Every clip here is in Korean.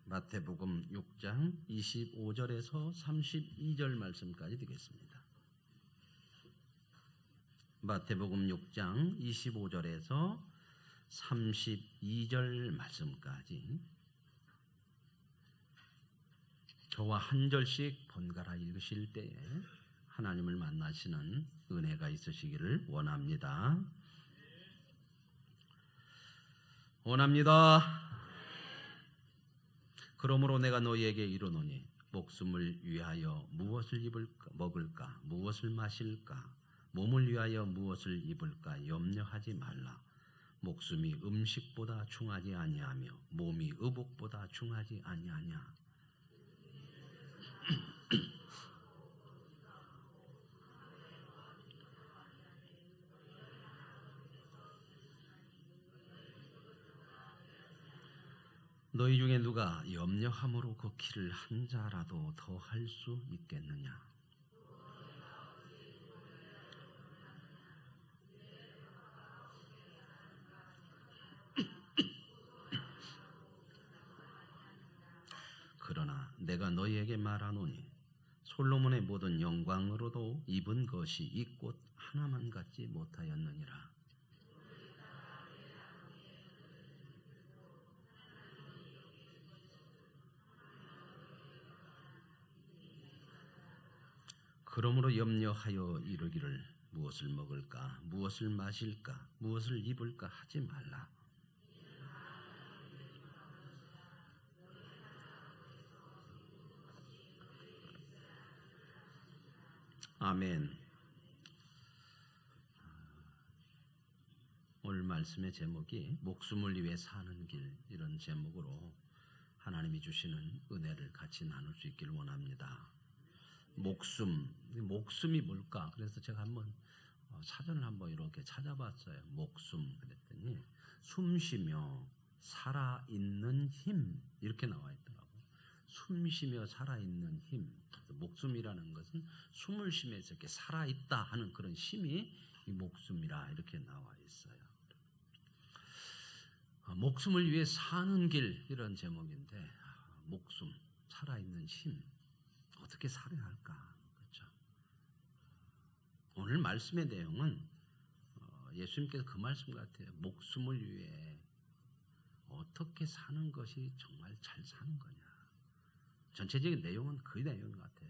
마태복음 6장 25절에서 32절 말씀까지 드리겠습니다. 마태복음 6장 25절에서 32절 말씀까지 저와 한 절씩 번갈아 읽으실 때에 하나님을 만나시는 은혜가 있으시기를 원합니다. 그러므로 내가 너희에게 이르노니 목숨을 위하여 무엇을 먹을까 무엇을 마실까 몸을 위하여 무엇을 입을까 염려하지 말라. 목숨이 음식보다 중하지 아니하며 몸이 의복보다 중하지 아니하냐. 너희 중에 누가 염려함으로 그 길을 한 자라도 더 할 수 있겠느냐? 그러나 내가 너희에게 말하노니 솔로몬의 모든 영광으로도 입은 것이 이 꽃 하나만 갖지 못하였느니라. 그러므로 염려하여 이르기를 무엇을 먹을까 무엇을 마실까 무엇을 입을까 하지 말라. 아멘. 오늘 말씀의 제목이 목숨을 위해 사는 길, 이런 제목으로 하나님이 주시는 은혜를 같이 나눌 수 있기를 원합니다. 목숨이 뭘까? 그래서 제가 한번 사전을 한번 이렇게 찾아봤어요. 목숨 그랬더니 숨쉬며 살아있는 힘, 이렇게 나와 있더라고요. 숨쉬며 살아있는 힘. 목숨이라는 것은 숨을 쉬면서 이렇게 살아있다 하는 그런 힘이 이 목숨이라 이렇게 나와 있어요. 목숨을 위해 사는 길, 이런 제목인데 목숨, 살아있는 힘, 어떻게 살아야 할까? 그렇죠? 오늘 말씀의 내용은 예수님께서 그 말씀 같아요. 목숨을 위해 어떻게 사는 것이 정말 잘 사는 거냐. 전체적인 내용은 그 내용 같아요.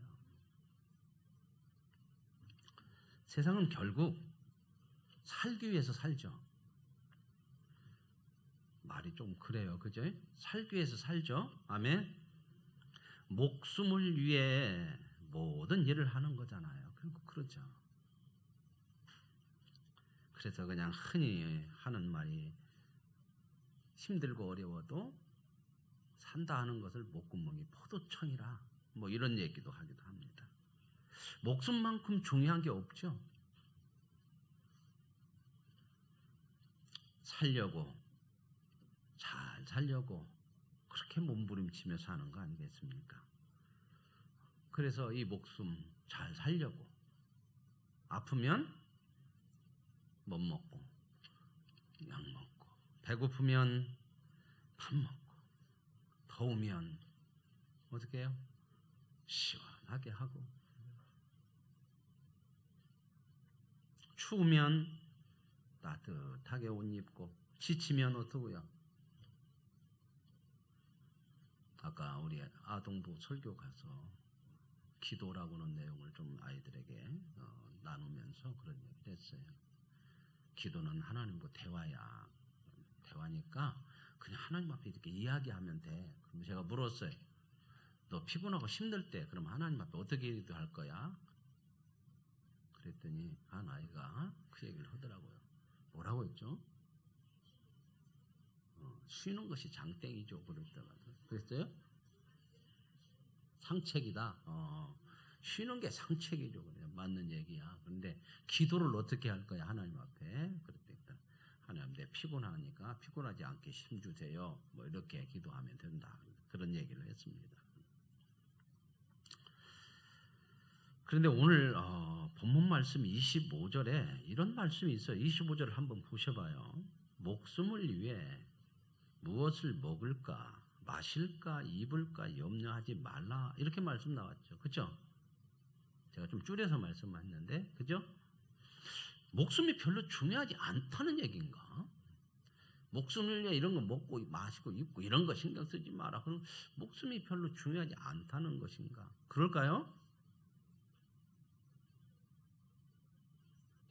세상은 결국 살기 위해서 살죠. 말이 좀 그래요. 그죠? 살기 위해서 살죠. 아멘. 목숨을 위해 모든 일을 하는 거잖아요. 결국 그렇죠. 그래서 그냥 흔히 하는 말이 힘들고 어려워도 산다 하는 것을 목구멍이 포도청이라, 뭐 이런 얘기도 하기도 합니다. 목숨만큼 중요한 게 없죠. 잘 살려고 그렇게 몸부림치며 사는 거 아니겠습니까? 그래서 이 목숨 잘 살려고 아프면 못 먹고 약 먹고, 배고프면 밥 먹고, 더우면 어떻게 해요? 시원하게 하고, 추우면 따뜻하게 옷 입고, 지치면 어떠고요? 아까 우리 아동부 설교 가서 기도라고는 내용을 좀 아이들에게 나누면서 그런 얘기를 했어요. 기도는 하나님과 대화야. 대화니까 그냥 하나님 앞에 이렇게 이야기하면 돼. 그럼 제가 물었어요. 너 피곤하고 힘들 때 그럼 하나님 앞에 어떻게 기도할 거야? 그랬더니 한 아이가 그 얘기를 하더라고요. 뭐라고 했죠? 쉬는 것이 장땡이죠. 그랬어요? 상책이다. 쉬는 게 상책이죠. 그래요. 맞는 얘기야. 그런데 기도를 어떻게 할 거야? 하나님 앞에. 그랬더니 하나님, 내 피곤하니까 피곤하지 않게 힘 주세요. 뭐 이렇게 기도하면 된다. 그런 얘기를 했습니다. 그런데 오늘 본문 말씀 25절에 이런 말씀이 있어요. 25절을 한번 보셔봐요. 목숨을 위해 무엇을 먹을까 마실까 입을까 염려하지 말라 이렇게 말씀 나왔죠. 그렇죠? 제가 좀 줄여서 말씀했는데 그죠? 목숨이 별로 중요하지 않다는 얘기인가? 목숨을 위해 이런 거 먹고 마시고 입고 이런 거 신경 쓰지 마라. 그럼 목숨이 별로 중요하지 않다는 것인가? 그럴까요?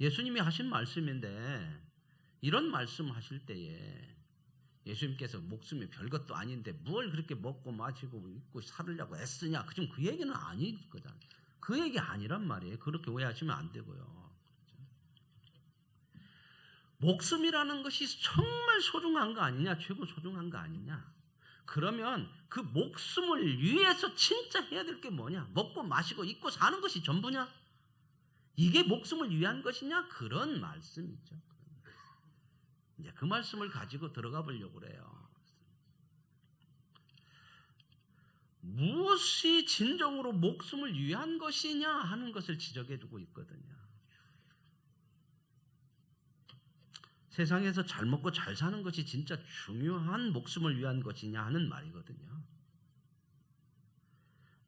예수님이 하신 말씀인데 이런 말씀 하실 때에 예수님께서 목숨이 별것도 아닌데 뭘 그렇게 먹고 마시고 입고 살으려고 애쓰냐? 좀 그 얘기는 아닐 거잖아요. 그 얘기 아니란 말이에요. 그렇게 오해하시면 안 되고요. 목숨이라는 것이 정말 소중한 거 아니냐? 최고 소중한 거 아니냐? 그러면 그 목숨을 위해서 진짜 해야 될 게 뭐냐? 먹고 마시고 입고 사는 것이 전부냐? 이게 목숨을 위한 것이냐? 그런 말씀이죠. 이제 그 말씀을 가지고 들어가 보려고 그래요. 무엇이 진정으로 목숨을 위한 것이냐 하는 것을 지적해 두고 있거든요. 세상에서 잘 먹고 잘 사는 것이 진짜 중요한 목숨을 위한 것이냐 하는 말이거든요.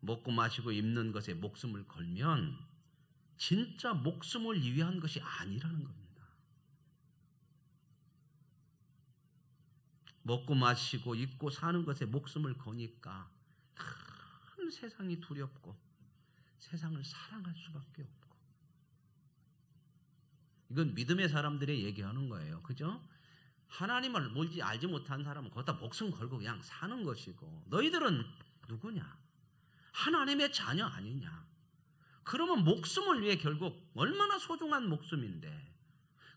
먹고 마시고 입는 것에 목숨을 걸면 진짜 목숨을 위한 것이 아니라는 겁니다. 먹고 마시고 입고 사는 것에 목숨을 거니까 큰 세상이 두렵고 세상을 사랑할 수밖에 없고 이건 믿음의 사람들의 얘기하는 거예요. 그죠? 하나님을 뭔지 알지 못한 사람은 거기다 목숨 걸고 그냥 사는 것이고 너희들은 누구냐? 하나님의 자녀 아니냐? 그러면 목숨을 위해 결국 얼마나 소중한 목숨인데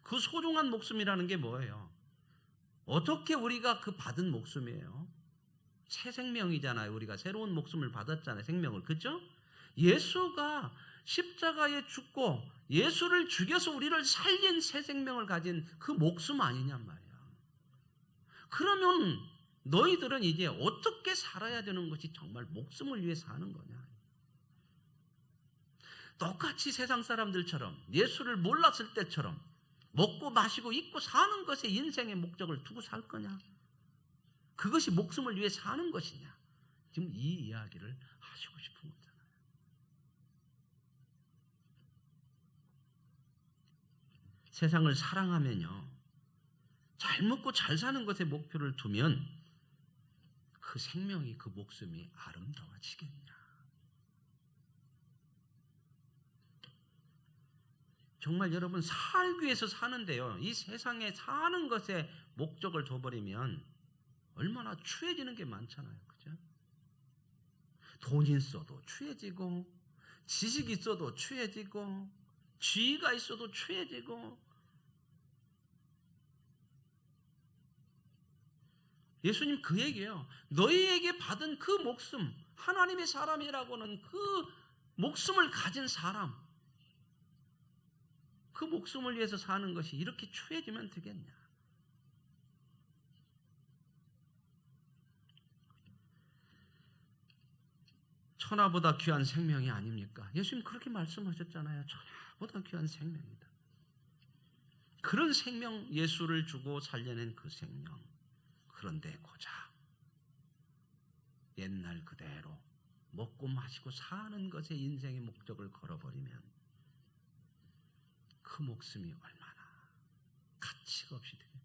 그 소중한 목숨이라는 게 뭐예요? 어떻게 우리가 그 받은 목숨이에요? 새 생명이잖아요. 우리가 새로운 목숨을 받았잖아요. 생명을. 그죠? 예수가 십자가에 죽고 예수를 죽여서 우리를 살린 새 생명을 가진 그 목숨 아니냔 말이야. 그러면 너희들은 이제 어떻게 살아야 되는 것이 정말 목숨을 위해 사는 거냐? 똑같이 세상 사람들처럼 예수를 몰랐을 때처럼 먹고 마시고 입고 사는 것에 인생의 목적을 두고 살 거냐? 그것이 목숨을 위해 사는 것이냐? 지금 이 이야기를 하시고 싶은 거잖아요. 세상을 사랑하면요, 잘 먹고 잘 사는 것에 목표를 두면 그 생명이 그 목숨이 아름다워지겠냐? 정말 여러분 살기 위해서 사는데요, 이 세상에 사는 것에 목적을 둬버리면 얼마나 추해지는 게 많잖아요. 그죠? 돈 있어도 추해지고 지식 있어도 추해지고 지위가 있어도 추해지고 예수님 그 얘기예요. 너희에게 받은 그 목숨, 하나님의 사람이라고는 그 목숨을 가진 사람, 그 목숨을 위해서 사는 것이 이렇게 추해지면 되겠냐? 천하보다 귀한 생명이 아닙니까? 예수님 그렇게 말씀하셨잖아요. 천하보다 귀한 생명이다. 그런 생명, 예수를 주고 살려낸 그 생명. 그런데 고작 옛날 그대로 먹고 마시고 사는 것에 인생의 목적을 걸어버리면 그 목숨이 얼마나 가치가 없이 되겠냐.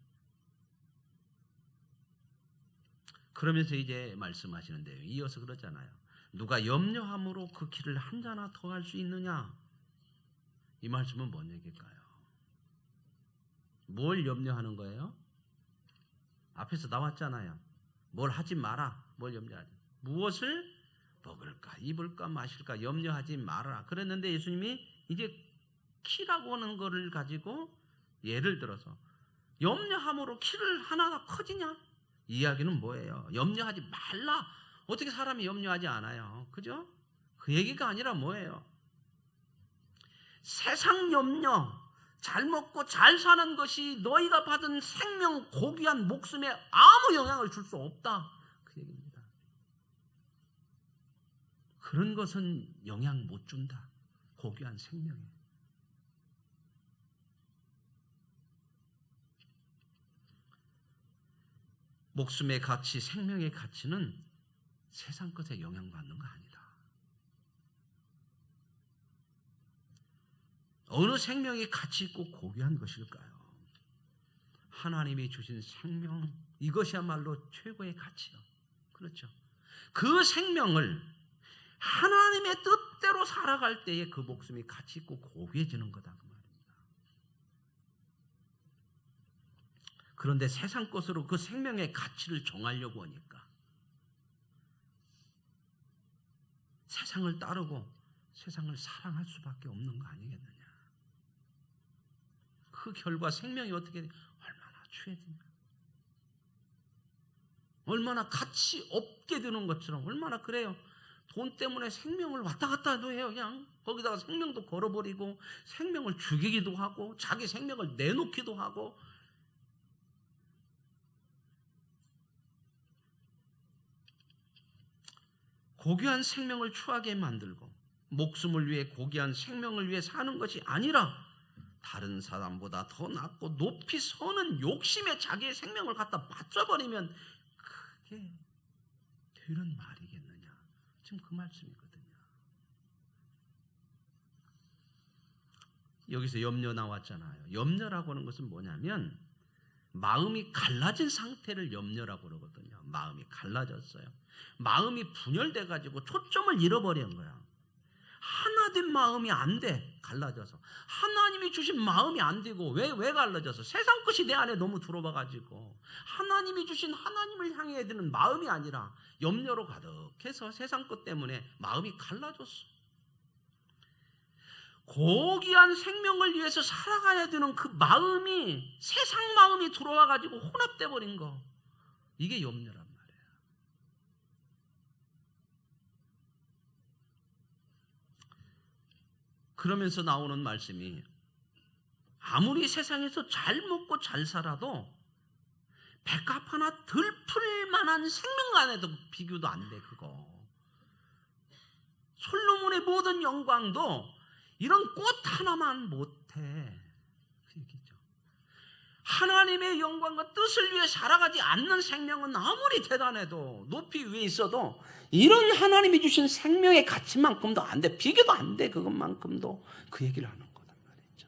그러면서 이제 말씀하시는데요. 이어서 그러잖아요. 누가 염려함으로 그 길을 한 자나 더 할 수 있느냐? 이 말씀은 뭔 얘기일까요? 뭘 염려하는 거예요? 앞에서 나왔잖아요. 뭘 하지 마라. 뭘 염려하지? 무엇을 먹을까, 입을까, 마실까 염려하지 마라. 그랬는데 예수님이 이제 키라고 하는 거를 가지고 예를 들어서 염려함으로 키를 하나 커지냐? 이 이야기는 뭐예요? 염려하지 말라. 어떻게 사람이 염려하지 않아요? 그죠? 그 얘기가 아니라 뭐예요? 세상 염려, 잘 먹고 잘 사는 것이 너희가 받은 생명 고귀한 목숨에 아무 영향을 줄 수 없다. 그 얘기입니다. 그런 것은 영향 못 준다. 고귀한 생명에. 목숨의 가치, 생명의 가치는 세상 것에 영향받는 거 아니다. 어느 생명이 가치 있고 고귀한 것일까요? 하나님이 주신 생명, 이것이야말로 최고의 가치요. 그렇죠. 그 생명을 하나님의 뜻대로 살아갈 때에 그 목숨이 가치 있고 고귀해지는 거다 그 말입니다. 그런데 세상 것으로 그 생명의 가치를 정하려고 하니까 세상을 따르고 세상을 사랑할 수밖에 없는 거 아니겠느냐. 그 결과 생명이 어떻게 얼마나 취해지냐. 얼마나 가치 없게 되는 것처럼 얼마나 그래요. 돈 때문에 생명을 왔다 갔다도 해요. 그냥 거기다가 생명도 걸어버리고 생명을 죽이기도 하고 자기 생명을 내놓기도 하고 고귀한 생명을 추하게 만들고 목숨을 위해 고귀한 생명을 위해 사는 것이 아니라 다른 사람보다 더 낫고 높이 서는 욕심에 자기의 생명을 갖다 바쳐버리면 그게 되는 말이겠느냐. 지금 그 말씀이거든요. 여기서 염려 나왔잖아요. 염려라고 하는 것은 뭐냐면 마음이 갈라진 상태를 염려라고 그러거든요. 마음이 갈라졌어요. 마음이 분열돼 가지고 초점을 잃어버린 거야. 하나 된 마음이 안 돼. 갈라져서. 하나님이 주신 마음이 안 되고 왜 갈라져서? 세상 것이 내 안에 너무 들어와 가지고 하나님이 주신 하나님을 향해야 되는 마음이 아니라 염려로 가득해서 세상 것 때문에 마음이 갈라졌어. 고귀한 생명을 위해서 살아가야 되는 그 마음이 세상 마음이 들어와 가지고 혼합돼 버린 거. 이게 염려란 말이에요. 그러면서 나오는 말씀이 아무리 세상에서 잘 먹고 잘 살아도 백합 하나 덜 풀 만한 생명간에도 비교도 안 돼. 그거. 솔로몬의 모든 영광도 이런 꽃 하나만 못해. 그 얘기죠. 하나님의 영광과 뜻을 위해 살아가지 않는 생명은 아무리 대단해도 높이 위에 있어도 이런 하나님이 주신 생명의 가치만큼도 안 돼. 비교도 안 돼. 그것만큼도. 그 얘기를 하는 거단 말이죠.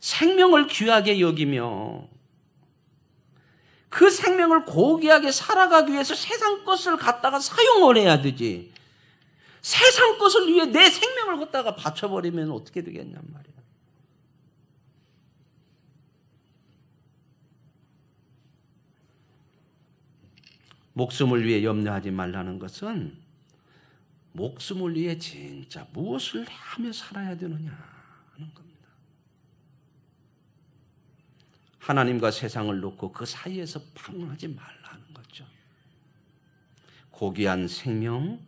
생명을 귀하게 여기며 그 생명을 고귀하게 살아가기 위해서 세상 것을 갖다가 사용을 해야 되지. 세상 것을 위해 내 생명을 갖다가 바쳐버리면 어떻게 되겠냔 말이야. 목숨을 위해 염려하지 말라는 것은 목숨을 위해 진짜 무엇을 하며 살아야 되느냐 하는 겁니다. 하나님과 세상을 놓고 그 사이에서 방황하지 말라는 거죠. 고귀한 생명,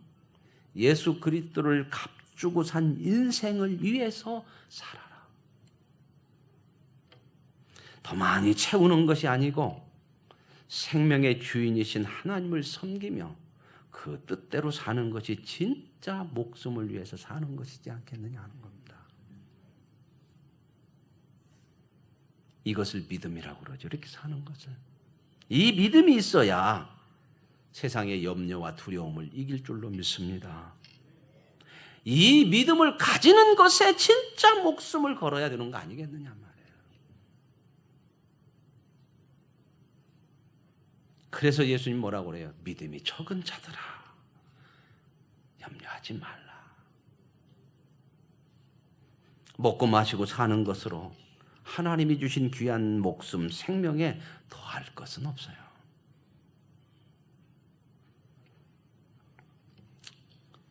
예수 그리스도를 값주고 산 인생을 위해서 살아라. 더 많이 채우는 것이 아니고 생명의 주인이신 하나님을 섬기며 그 뜻대로 사는 것이 진짜 목숨을 위해서 사는 것이지 않겠느냐 하는 겁니다. 이것을 믿음이라고 그러죠. 이렇게 사는 것을. 이 믿음이 있어야 세상의 염려와 두려움을 이길 줄로 믿습니다. 이 믿음을 가지는 것에 진짜 목숨을 걸어야 되는 거 아니겠느냐 말이에요. 그래서 예수님 뭐라고 그래요? 믿음이 적은 자들아, 염려하지 말라. 먹고 마시고 사는 것으로 하나님이 주신 귀한 목숨, 생명에 더할 것은 없어요.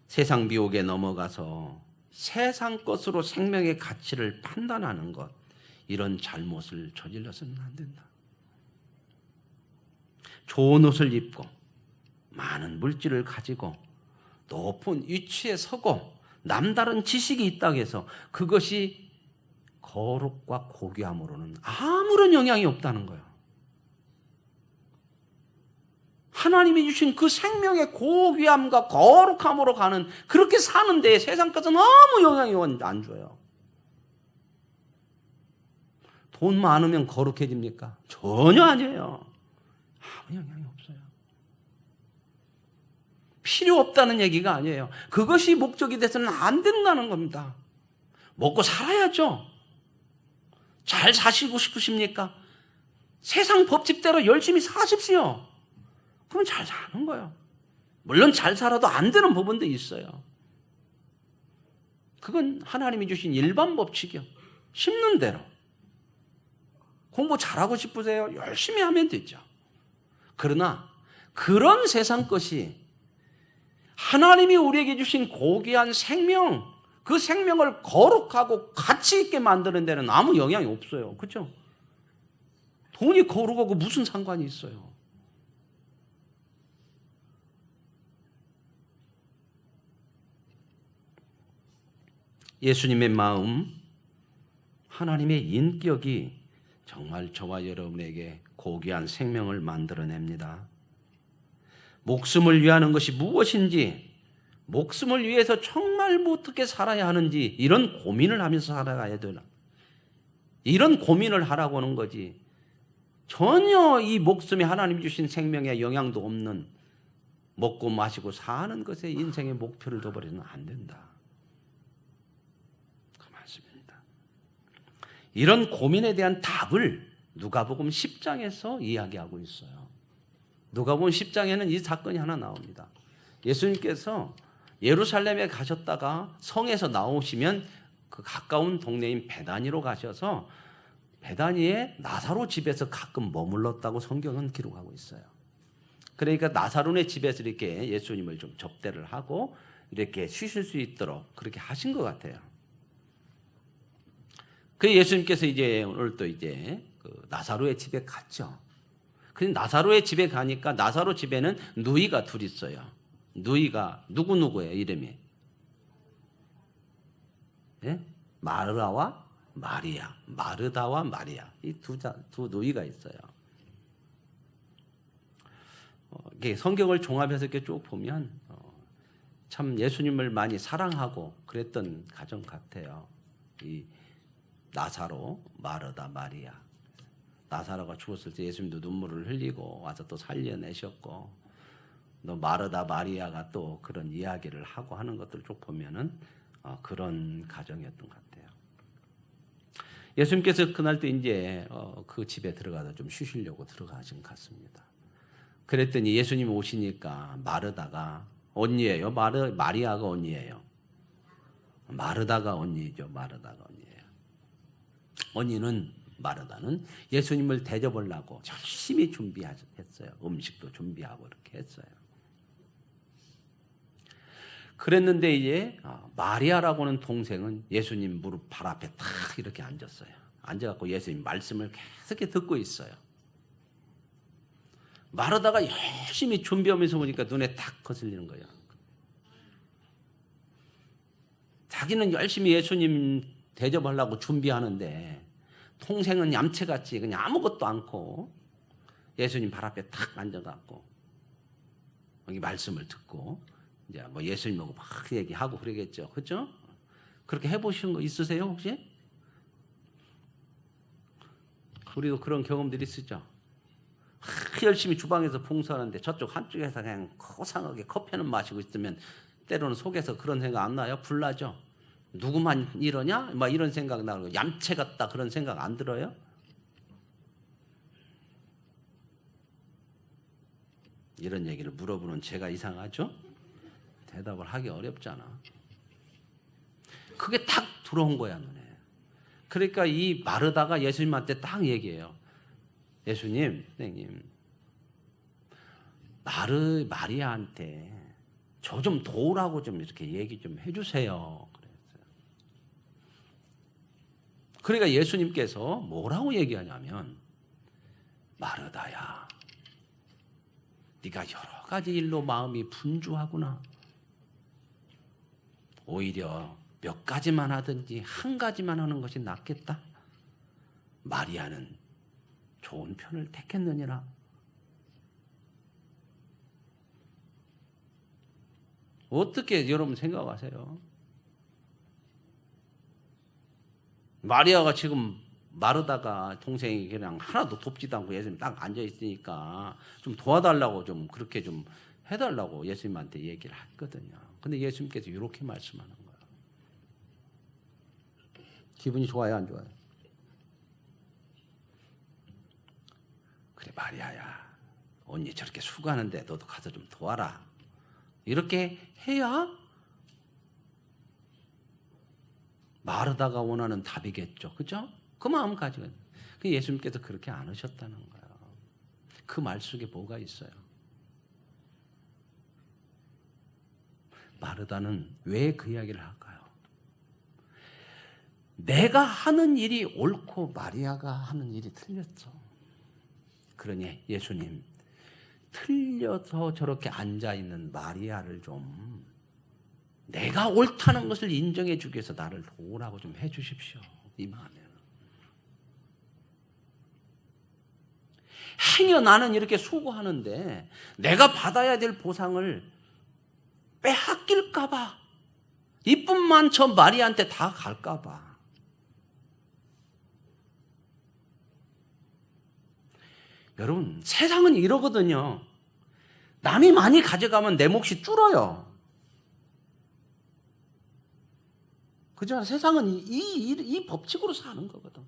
세상 미혹에 넘어가서 세상 것으로 생명의 가치를 판단하는 것, 이런 잘못을 저질러서는 안 된다. 좋은 옷을 입고 많은 물질을 가지고 높은 위치에 서고 남다른 지식이 있다고 해서 그것이 거룩과 고귀함으로는 아무런 영향이 없다는 거예요. 하나님이 주신 그 생명의 고귀함과 거룩함으로 가는, 그렇게 사는 데에 세상 것은 아무 영향이 안 줘요. 돈 많으면 거룩해집니까? 전혀 아니에요. 아무 영향이 없어요. 필요 없다는 얘기가 아니에요. 그것이 목적이 돼서는 안 된다는 겁니다. 먹고 살아야죠. 잘 사시고 싶으십니까? 세상 법칙대로 열심히 사십시오. 그럼 잘 사는 거예요. 물론 잘 살아도 안 되는 부분도 있어요. 그건 하나님이 주신 일반 법칙이요. 심는 대로. 공부 잘하고 싶으세요? 열심히 하면 되죠. 그러나 그런 세상 것이 하나님이 우리에게 주신 고귀한 생명, 그 생명을 거룩하고 가치 있게 만드는 데는 아무 영향이 없어요. 그렇죠? 돈이 거룩하고 무슨 상관이 있어요? 예수님의 마음, 하나님의 인격이 정말 저와 여러분에게 고귀한 생명을 만들어냅니다. 목숨을 위하는 것이 무엇인지, 목숨을 위해서 정말 어떻게 살아야 하는지 이런 고민을 하면서 살아가야 되나? 이런 고민을 하라고 하는 거지. 전혀 이 목숨이 하나님 주신 생명에 영향도 없는 먹고 마시고 사는 것에 인생의 목표를 둬버리면 안 된다. 그 말씀입니다. 이런 고민에 대한 답을 누가복음 10장에서 이야기하고 있어요. 누가복음 10장에는 이 사건이 하나 나옵니다. 예수님께서 예루살렘에 가셨다가 성에서 나오시면 그 가까운 동네인 베다니로 가셔서 베다니에 나사로 집에서 가끔 머물렀다고 성경은 기록하고 있어요. 그러니까 나사로네 집에서 이렇게 예수님을 좀 접대를 하고 이렇게 쉬실 수 있도록 그렇게 하신 것 같아요. 그 예수님께서 이제 오늘 또 이제 그 나사로의 집에 갔죠. 근데 나사로의 집에 가니까 나사로 집에는 누이가 둘 있어요. 누이가 누구예요? 이름이? 예? 마르다와 마리아. 마르다와 마리아. 이 두 누이가 있어요. 성경을 종합해서 이렇게 쭉 보면 참 예수님을 많이 사랑하고 그랬던 가정 같아요. 이 나사로, 마르다, 마리아. 나사로가 죽었을 때 예수님도 눈물을 흘리고 와서 또 살려내셨고, 또 마르다, 마리아가 또 그런 이야기를 하고 하는 것들을 쭉 보면은 그런 가정이었던 것 같아요. 예수님께서 그날 또 이제 그 집에 들어가서 좀 쉬시려고 들어가신 것 같습니다. 그랬더니 예수님 오시니까 마르다가 언니예요? 마리아가 언니예요? 마르다가 언니죠. 마르다가 언니예요. 언니는 마르다는 예수님을 대접하려고 열심히 준비했어요. 음식도 준비하고 이렇게 했어요. 그랬는데 이제 마리아라고 하는 동생은 예수님 무릎 발 앞에 탁 이렇게 앉았어요. 앉아갖고 예수님 말씀을 계속 듣고 있어요. 마르다가 열심히 준비하면서 보니까 눈에 탁 거슬리는 거예요. 자기는 열심히 예수님 대접하려고 준비하는데 동생은 얌체같이 그냥 아무것도 않고 예수님 발 앞에 탁 앉아갖고 여기 말씀을 듣고 이제 뭐 예수님하고 막 얘기하고 그러겠죠. 그렇죠? 그렇게 해보신 거 있으세요 혹시? 우리도 그런 경험들이 있으죠. 열심히 주방에서 봉사하는데 저쪽 한쪽에서 그냥 고상하게 커피는 마시고 있으면 때로는 속에서 그런 생각 안 나요? 불나죠? 누구만 이러냐? 막 이런 생각 나고 얌체 같다 그런 생각 안 들어요? 이런 얘기를 물어보는 제가 이상하죠? 대답을 하기 어렵잖아. 그게 딱 들어온 거야 눈에. 그러니까 이 마르다가 예수님한테 딱 얘기해요. 예수님, 선생님, 마리아한테 저 좀 도우라고 좀 이렇게 얘기 좀 해주세요. 그랬어요. 그러니까 예수님께서 뭐라고 얘기하냐면, 마르다야, 네가 여러 가지 일로 마음이 분주하구나. 오히려 몇 가지만 하든지 한 가지만 하는 것이 낫겠다. 마리아는 좋은 편을 택했느니라. 어떻게 여러분 생각하세요? 마리아가 지금 마르다가 동생이 그냥 하나도 돕지도 않고 예수님 딱 앉아 있으니까 좀 도와달라고 좀 그렇게 좀 해달라고 예수님한테 얘기를 했거든요. 근데 예수님께서 이렇게 말씀하는 거예요. 기분이 좋아요, 안 좋아요? 그래, 마리아야, 언니 저렇게 수고하는데 너도 가서 좀 도와라. 이렇게 해야 마르다가 원하는 답이겠죠. 그죠? 그 마음 가지고. 예수님께서 그렇게 안 하셨다는 거예요. 그 말 속에 뭐가 있어요? 마르다는 왜 그 이야기를 할까요? 내가 하는 일이 옳고 마리아가 하는 일이 틀렸죠. 그러니 예수님, 틀려서 저렇게 앉아있는 마리아를 좀 내가 옳다는 것을 인정해 주기 위해서 나를 도우라고 좀 해 주십시오. 이 마음에는. 행여 나는 이렇게 수고하는데 내가 받아야 될 보상을 빼앗길까 봐, 이뿐만 저 마리아한테 다 갈까 봐. 여러분, 세상은 이러거든요. 남이 많이 가져가면 내 몫이 줄어요. 그죠? 세상은 이 법칙으로 사는 거거든.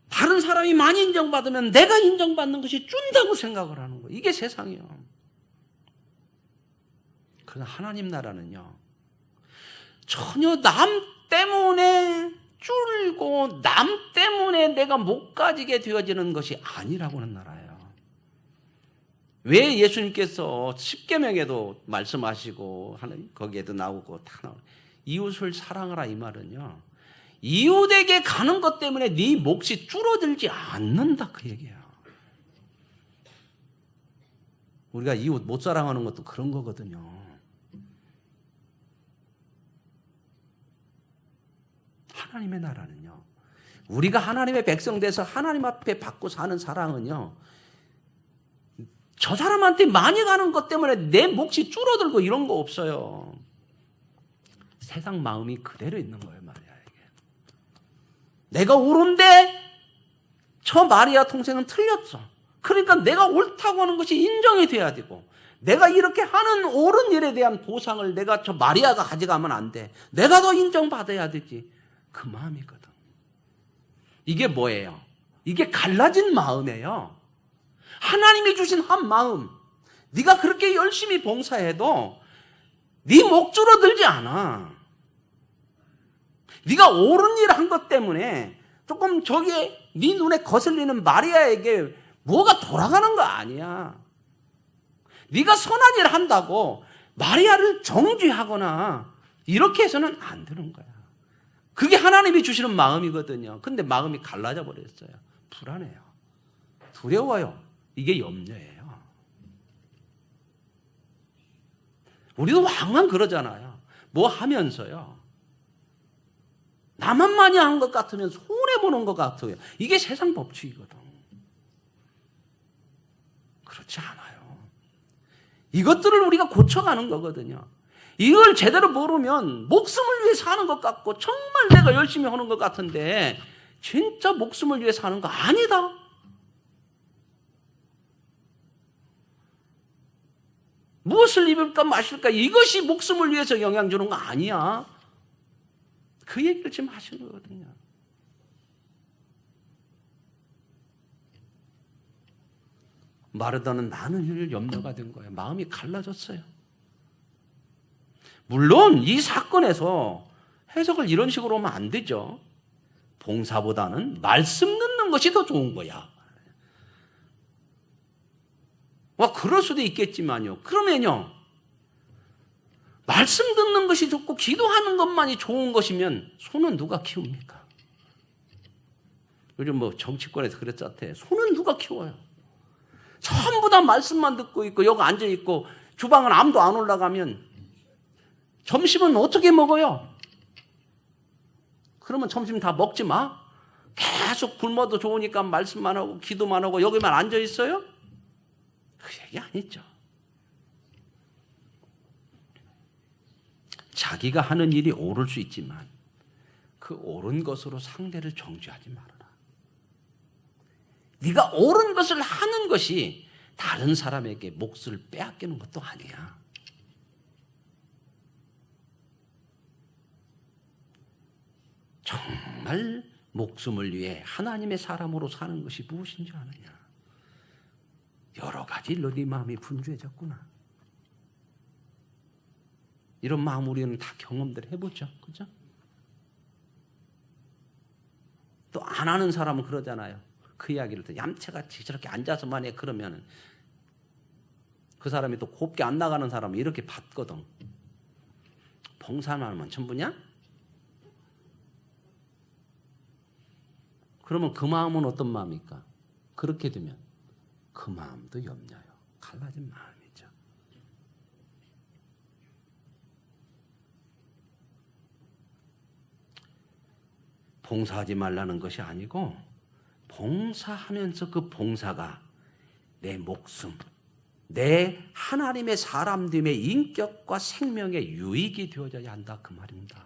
다른 사람이 많이 인정받으면 내가 인정받는 것이 준다고 생각을 하는 거예요. 이게 세상이에요. 그러나 하나님 나라는요, 전혀 남 때문에 줄고 남 때문에 내가 못 가지게 되어지는 것이 아니라고 하는 나라예요. 왜 예수님께서 십계명에도 말씀하시고 하는 거기에도 나오고 다 나오고 이웃을 사랑하라 이 말은요, 이웃에게 가는 것 때문에 네 몫이 줄어들지 않는다 그 얘기예요. 우리가 이웃 못 사랑하는 것도 그런 거거든요. 하나님의 나라는요, 우리가 하나님의 백성 돼서 하나님 앞에 받고 사는 사랑은요, 저 사람한테 많이 가는 것 때문에 내 몫이 줄어들고 이런 거 없어요. 세상 마음이 그대로 있는 거예요, 마리아에게. 내가 옳은데 저 마리아 동생은 틀렸어. 그러니까 내가 옳다고 하는 것이 인정이 돼야 되고, 내가 이렇게 하는 옳은 일에 대한 보상을 내가 저 마리아가 가져가면 안 돼. 내가 더 인정받아야 되지. 그 마음이거든. 이게 뭐예요? 이게 갈라진 마음이에요. 하나님이 주신 한 마음, 네가 그렇게 열심히 봉사해도 네 목 줄어들지 않아. 네가 옳은 일 한 것 때문에 조금 저기에 네 눈에 거슬리는 마리아에게 뭐가 돌아가는 거 아니야. 네가 선한 일 한다고 마리아를 정죄하거나 이렇게 해서는 안 되는 거야. 그게 하나님이 주시는 마음이거든요. 근데 마음이 갈라져 버렸어요. 불안해요. 두려워요. 이게 염려예요. 우리도 항상 그러잖아요. 뭐 하면서요, 나만 많이 한 것 같으면 손해보는 것 같아요. 이게 세상 법칙이거든. 그렇지 않아요. 이것들을 우리가 고쳐가는 거거든요. 이걸 제대로 모르면 목숨을 위해 사는 것 같고 정말 내가 열심히 하는 것 같은데 진짜 목숨을 위해 사는 거 아니다. 무엇을 입을까 마실까 이것이 목숨을 위해서 영향 주는 거 아니야. 그 얘기를 지금 하시는 거거든요. 마르다는 많은 일 염려가 된 거예요. 마음이 갈라졌어요. 물론 이 사건에서 해석을 이런 식으로 하면 안 되죠. 봉사보다는 말씀 듣는 것이 더 좋은 거야. 그럴 수도 있겠지만요. 그러면요, 말씀 듣는 것이 좋고 기도하는 것만이 좋은 것이면 소는 누가 키웁니까? 요즘 정치권에서 그랬잖아요. 소는 누가 키워요? 전부 다 말씀만 듣고 있고 여기 앉아 있고 주방은 아무도 안 올라가면 점심은 어떻게 먹어요? 그러면 점심 다 먹지 마. 계속 굶어도 좋으니까 말씀만 하고 기도만 하고 여기만 앉아 있어요? 그 얘기 아니죠. 자기가 하는 일이 옳을 수 있지만 그 옳은 것으로 상대를 정죄하지 말아라. 네가 옳은 것을 하는 것이 다른 사람에게 몫을 빼앗기는 것도 아니야. 정말 목숨을 위해 하나님의 사람으로 사는 것이 무엇인지 아느냐? 여러 가지 일로 네 마음이 분주해졌구나. 이런 마음 우리는 다 경험들 해보죠. 그죠? 또 안 하는 사람은 그러잖아요. 그 이야기를 또 얌체같이 저렇게 앉아서만 해 그러면은 그 사람이 또 곱게 안 나가는 사람은 이렇게 받거든. 봉사만 하면 전부냐? 그러면 그 마음은 어떤 마음입니까? 그렇게 되면 그 마음도 염려요. 갈라진 마음이죠. 봉사하지 말라는 것이 아니고 봉사하면서 그 봉사가 내 목숨, 내 하나님의 사람됨의 인격과 생명에 유익이 되어져야 한다 그 말입니다.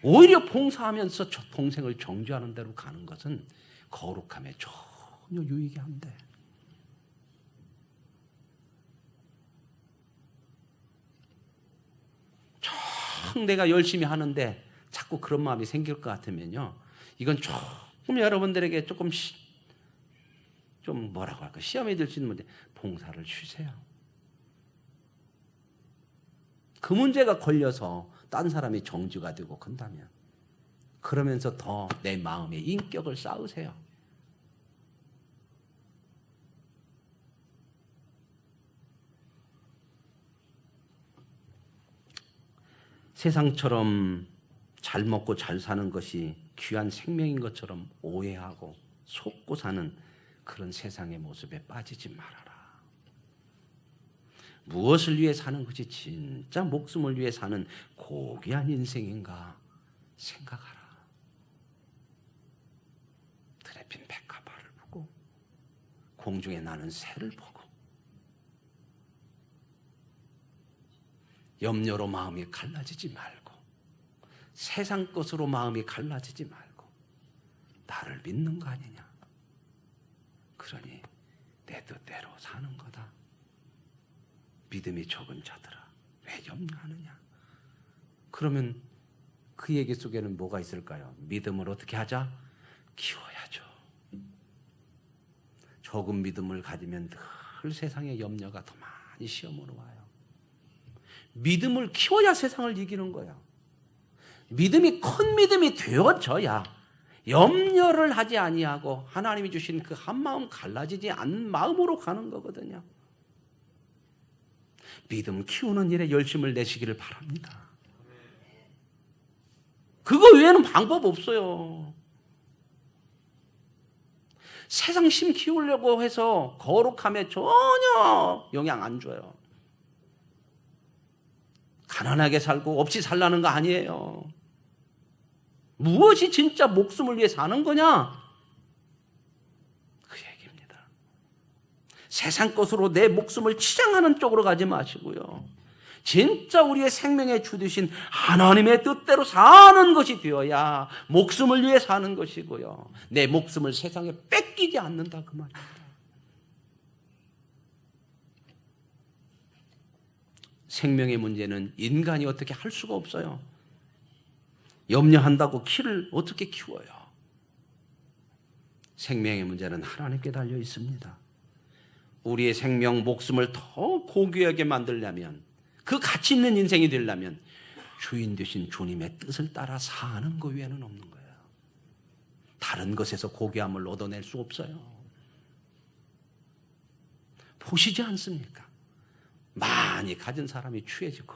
오히려 봉사하면서 동생을 정죄하는 대로 가는 것은 거룩함에 전혀 유익이 안 돼. 내가 열심히 하는데 자꾸 그런 마음이 생길 것 같으면요, 이건 조금 여러분들에게 조금 좀 뭐라고 할까, 시험에 들 수 있는 문제. 봉사를 쉬세요. 그 문제가 걸려서 딴 사람이 정죄가 되고 그런다면, 그러면서 더 내 마음의 인격을 쌓으세요. 세상처럼 잘 먹고 잘 사는 것이 귀한 생명인 것처럼 오해하고 속고 사는 그런 세상의 모습에 빠지지 말아라. 무엇을 위해 사는 것이 진짜 목숨을 위해 사는 고귀한 인생인가 생각하라. 들에 핀 백합화를 보고 공중에 나는 새를 보고 염려로 마음이 갈라지지 말고 세상 것으로 마음이 갈라지지 말고 나를 믿는 거 아니냐. 그러니 내 뜻대로 사는 거다. 믿음이 적은 자들아 왜 염려하느냐. 그러면 그 얘기 속에는 뭐가 있을까요? 믿음을 어떻게 하자? 키워야죠. 적은 믿음을 가지면 늘 세상의 염려가 더 많이 시험으로 와요. 믿음을 키워야 세상을 이기는 거야. 믿음이 큰 믿음이 되어져야 염려를 하지 아니하고 하나님이 주신 그 한마음 갈라지지 않는 마음으로 가는 거거든요. 믿음 키우는 일에 열심을 내시기를 바랍니다. 그거 외에는 방법 없어요. 세상 심 키우려고 해서 거룩함에 전혀 영향 안 줘요. 가난하게 살고 없이 살라는 거 아니에요. 무엇이 진짜 목숨을 위해 사는 거냐? 그 얘기입니다. 세상 것으로 내 목숨을 치장하는 쪽으로 가지 마시고요. 진짜 우리의 생명에 주되신 하나님의 뜻대로 사는 것이 되어야 목숨을 위해 사는 것이고요. 내 목숨을 세상에 뺏기지 않는다 그 말입니다. 생명의 문제는 인간이 어떻게 할 수가 없어요. 염려한다고 키를 어떻게 키워요? 생명의 문제는 하나님께 달려 있습니다. 우리의 생명, 목숨을 더 고귀하게 만들려면, 그 가치 있는 인생이 되려면 주인 되신 주님의 뜻을 따라 사는 것 외에는 없는 거예요. 다른 것에서 고귀함을 얻어낼 수 없어요. 보시지 않습니까? 많이 가진 사람이 취해지고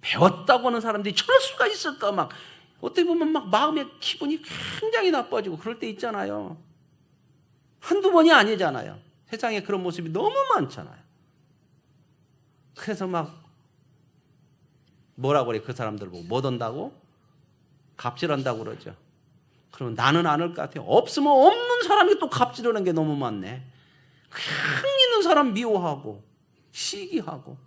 배웠다고 하는 사람들이 저럴 수가 있을까 막 어떻게 보면 막 마음의 기분이 굉장히 나빠지고 그럴 때 있잖아요. 한두 번이 아니잖아요. 세상에 그런 모습이 너무 많잖아요. 그래서 막 뭐라고 그래, 그 사람들 보고 뭐 던다고? 갑질한다고 그러죠. 그러면 나는 안 할 것 같아요. 없으면 없는 사람이 또 갑질하는 게 너무 많네. 그냥 있는 사람 미워하고 시기하고.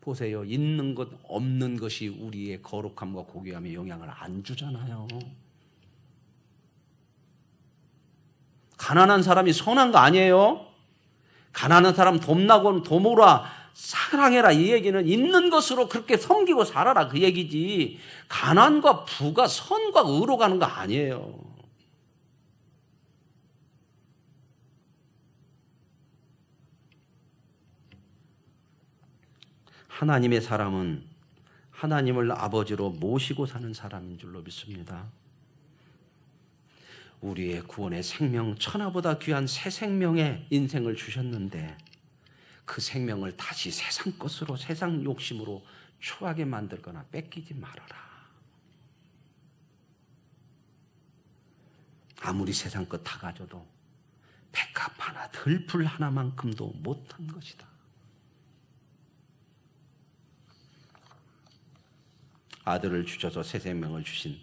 보세요. 있는 것 없는 것이 우리의 거룩함과 고귀함에 영향을 안 주잖아요. 가난한 사람이 선한 거 아니에요? 가난한 사람 돕나고 도모라 사랑해라 이 얘기는 있는 것으로 그렇게 섬기고 살아라 그 얘기지. 가난과 부가 선과 의로 가는 거 아니에요. 하나님의 사람은 하나님을 아버지로 모시고 사는 사람인 줄로 믿습니다. 우리의 구원의 생명, 천하보다 귀한 새 생명의 인생을 주셨는데 그 생명을 다시 세상 것으로 세상 욕심으로 추하게 만들거나 뺏기지 말아라. 아무리 세상 것 다 가져도 백합 하나, 들풀 하나만큼도 못한 것이다. 아들을 주셔서 새 생명을 주신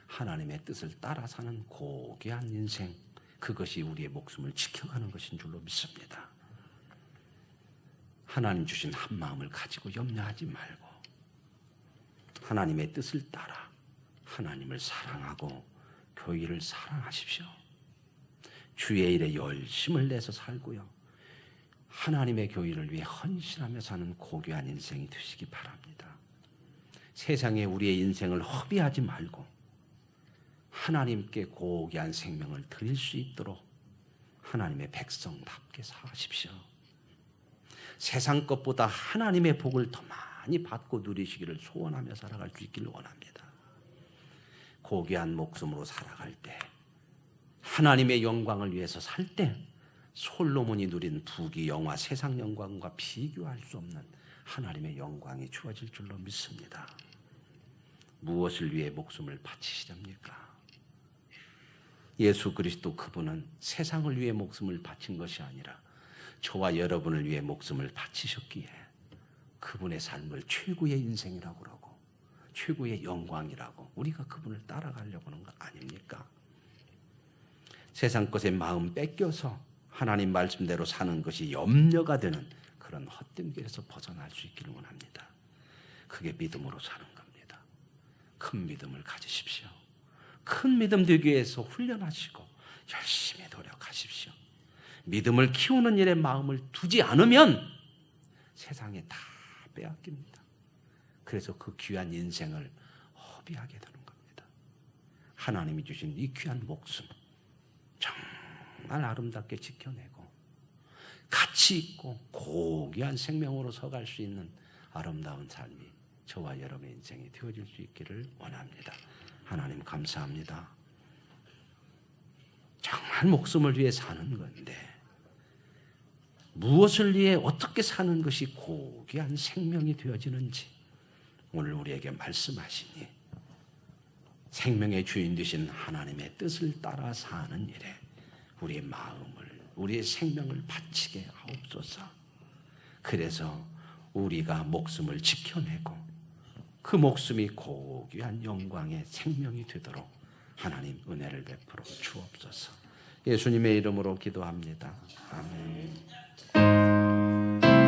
하나님의 뜻을 따라 사는 고귀한 인생, 그것이 우리의 목숨을 지켜가는 것인 줄로 믿습니다. 하나님 주신 한 마음을 가지고 염려하지 말고 하나님의 뜻을 따라 하나님을 사랑하고 교회를 사랑하십시오. 주의 일에 열심을 내서 살고요. 하나님의 교회를 위해 헌신하며 사는 고귀한 인생이 되시기 바랍니다. 세상에 우리의 인생을 허비하지 말고 하나님께 고귀한 생명을 드릴 수 있도록 하나님의 백성답게 사십시오. 세상 것보다 하나님의 복을 더 많이 받고 누리시기를 소원하며 살아갈 수 있기를 원합니다. 고귀한 목숨으로 살아갈 때, 하나님의 영광을 위해서 살 때 솔로몬이 누린 부귀 영화 세상 영광과 비교할 수 없는 하나님의 영광이 주어질 줄로 믿습니다. 무엇을 위해 목숨을 바치시렵니까? 예수 그리스도 그분은 세상을 위해 목숨을 바친 것이 아니라 저와 여러분을 위해 목숨을 바치셨기에 그분의 삶을 최고의 인생이라고 그러고 최고의 영광이라고 우리가 그분을 따라가려고 하는 거 아닙니까? 세상 것에 마음 뺏겨서 하나님 말씀대로 사는 것이 염려가 되는 그런 헛된 길에서 벗어날 수 있기를 원합니다. 그게 믿음으로 사는 겁니다. 큰 믿음을 가지십시오. 큰 믿음 되기 위해서 훈련하시고 열심히 노력하십시오. 믿음을 키우는 일에 마음을 두지 않으면 세상에 다 빼앗깁니다. 그래서 그 귀한 인생을 허비하게 되는 겁니다. 하나님이 주신 이 귀한 목숨 정말 아름답게 지켜내고 가치 있고 고귀한 생명으로 서갈 수 있는 아름다운 삶이 저와 여러분의 인생이 되어질 수 있기를 원합니다. 하나님 감사합니다. 정말 목숨을 위해 사는 건데 무엇을 위해 어떻게 사는 것이 고귀한 생명이 되어지는지 오늘 우리에게 말씀하시니 생명의 주인 되신 하나님의 뜻을 따라 사는 일에 우리의 마음을 우리의 생명을 바치게 하옵소서. 그래서 우리가 목숨을 지켜내고 그 목숨이 고귀한 영광의 생명이 되도록 하나님 은혜를 베풀어 주옵소서. 예수님의 이름으로 기도합니다. 아멘.